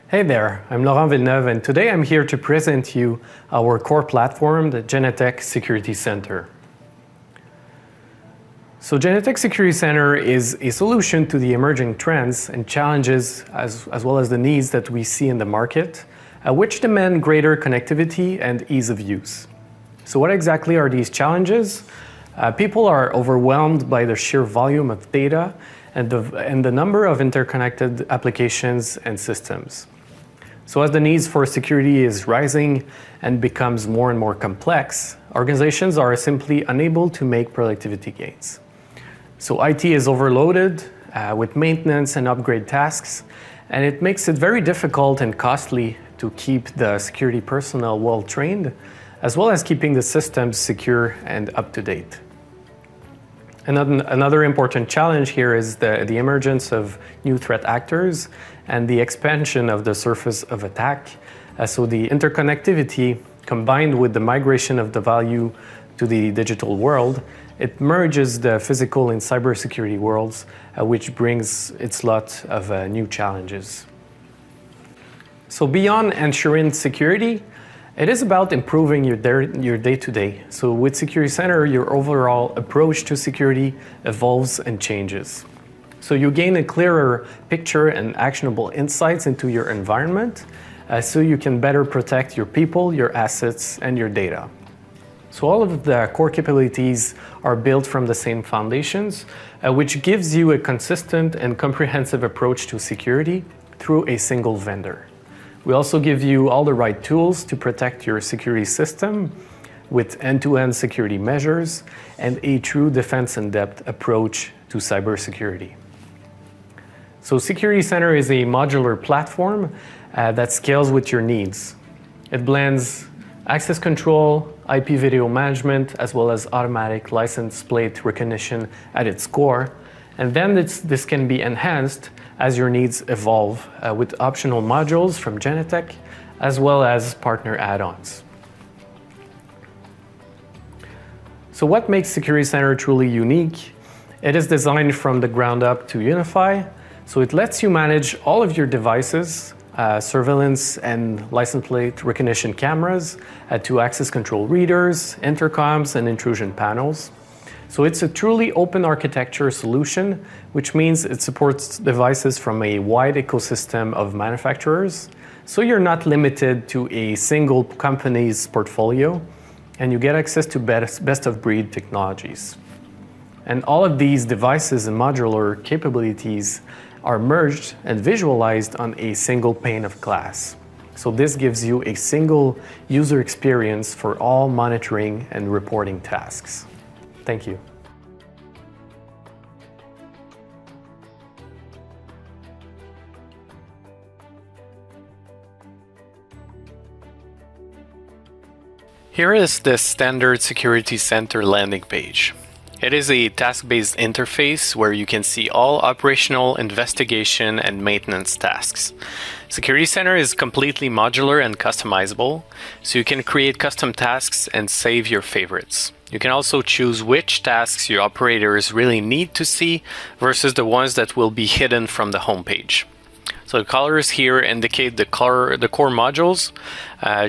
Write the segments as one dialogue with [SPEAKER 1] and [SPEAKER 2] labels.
[SPEAKER 1] Hey there, I'm Laurent Villeneuve, and today I'm here to present you our core platform, the Genetec Security Center. So Genetec Security Center is a solution to the emerging trends and challenges as well as the needs that we see in the market, which demand greater connectivity and ease of use. So what exactly are these challenges? People are overwhelmed by the sheer volume of data and the number of interconnected applications and systems. So as the needs for security is rising and becomes more and more complex, organizations are simply unable to make productivity gains. So IT is overloaded with maintenance and upgrade tasks, and it makes it very difficult and costly to keep the security personnel well trained, as well as keeping the systems secure and up to date. Another important challenge here is the emergence of new threat actors and the expansion of the surface of attack. So the interconnectivity combined with the migration of the value to the digital world, it merges the physical and cybersecurity worlds, which brings its lot of new challenges. So beyond ensuring security, it is about improving your day-to-day. So with Security Center, your overall approach to security evolves and changes. So you gain a clearer picture and actionable insights into your environment, so you can better protect your people, your assets, and your data. So all of the core capabilities are built from the same foundations, which gives you a consistent and comprehensive approach to security through a single vendor. We also give you all the right tools to protect your security system with end-to-end security measures and a true defense-in-depth approach to cybersecurity. So Security Center is a modular platform that scales with your needs. It blends access control, IP video management, as well as automatic license plate recognition at its core. And then this can be enhanced as your needs evolve with optional modules from Genetec, as well as partner add-ons. So what makes Security Center truly unique? It is designed from the ground up to unify, so it lets you manage all of your devices, surveillance and license plate recognition cameras, to access control readers, intercoms, and intrusion panels. So it's a truly open architecture solution, which means it supports devices from a wide ecosystem of manufacturers. So you're not limited to a single company's portfolio, and you get access to best-of-breed technologies. And all of these devices and modular capabilities are merged and visualized on a single pane of glass. So this gives you a single user experience for all monitoring and reporting tasks. Thank you.
[SPEAKER 2] Here is the standard Security Center landing page. It is a task-based interface where you can see all operational, investigation, and maintenance tasks. Security Center is completely modular and customizable, so you can create custom tasks and save your favorites. You can also choose which tasks your operators really need to see versus the ones that will be hidden from the homepage. So the colors here indicate the core modules.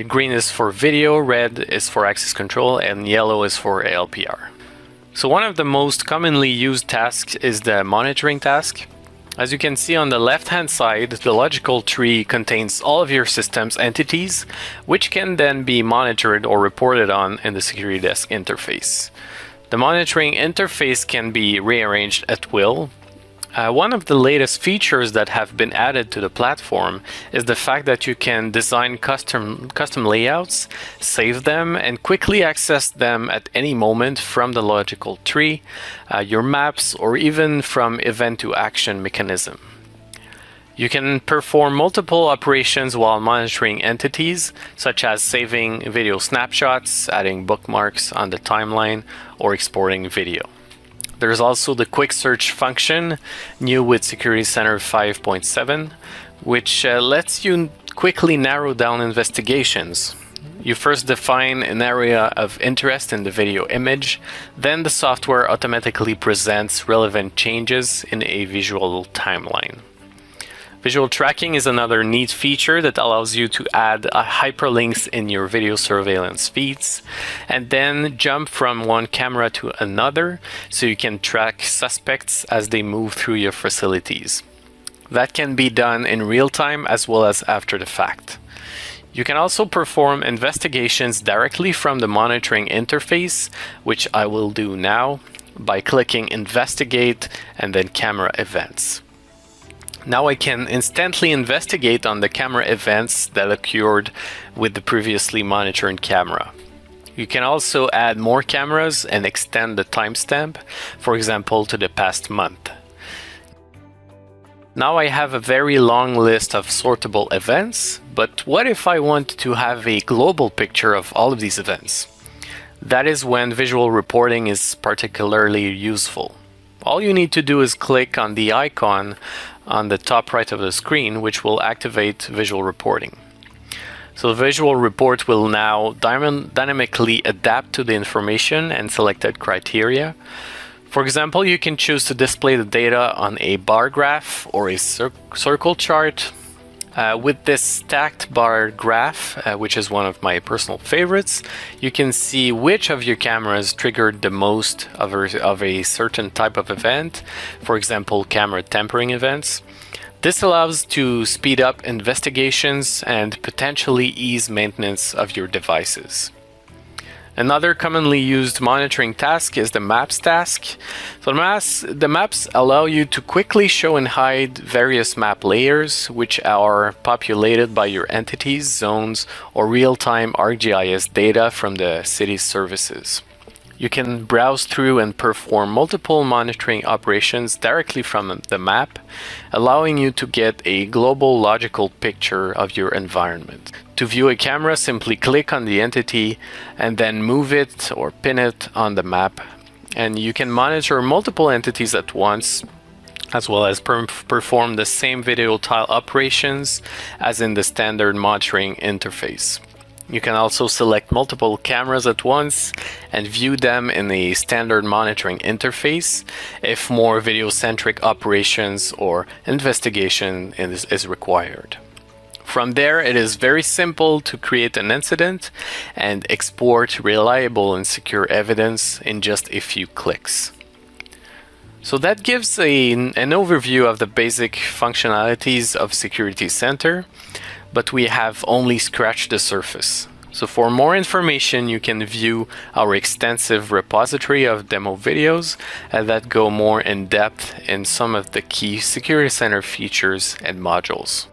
[SPEAKER 2] Green is for video, red is for access control, and yellow is for ALPR. So one of the most commonly used tasks is the monitoring task. As you can see on the left-hand side, the logical tree contains all of your system's entities, which can then be monitored or reported on in the Security Desk interface. The monitoring interface can be rearranged at will. One of the latest features that have been added to the platform is the fact that you can design custom layouts, save them, and quickly access them at any moment from the logical tree, your maps, or even from event to action mechanism. You can perform multiple operations while monitoring entities, such as saving video snapshots, adding bookmarks on the timeline, or exporting video. There's also the quick search function, new with Security Center 5.7, which lets you quickly narrow down investigations. You first define an area of interest in the video image, then the software automatically presents relevant changes in a visual timeline. Visual tracking is another neat feature that allows you to add hyperlinks in your video surveillance feeds and then jump from one camera to another so you can track suspects as they move through your facilities. That can be done in real time as well as after the fact. You can also perform investigations directly from the monitoring interface, which I will do now by clicking Investigate and then Camera Events. Now I can instantly investigate on the camera events that occurred with the previously monitored camera. You can also add more cameras and extend the timestamp, for example, to the past month. Now I have a very long list of sortable events, but what if I want to have a global picture of all of these events? That is when visual reporting is particularly useful. All you need to do is click on the icon on the top right of the screen, which will activate visual reporting. So the visual report will now dynamically adapt to the information and selected criteria. For example, you can choose to display the data on a bar graph or a circle chart. With this stacked bar graph, which is one of my personal favorites, you can see which of your cameras triggered the most of a certain type of event, for example, camera tampering events. This allows to speed up investigations and potentially ease maintenance of your devices. Another commonly used monitoring task is the Maps task. So the maps allow you to quickly show and hide various map layers, which are populated by your entities, zones, or real-time ArcGIS data from the city's services. You can browse through and perform multiple monitoring operations directly from the map, allowing you to get a global logical picture of your environment. To view a camera, simply click on the entity and then move it or pin it on the map. And you can monitor multiple entities at once, as well as perform the same video tile operations as in the standard monitoring interface. You can also select multiple cameras at once and view them in the standard monitoring interface if more video-centric operations or investigation is required. From there, it is very simple to create an incident and export reliable and secure evidence in just a few clicks. So that gives an overview of the basic functionalities of Security Center, but we have only scratched the surface. So for more information, you can view our extensive repository of demo videos that go more in depth in some of the key Security Center features and modules.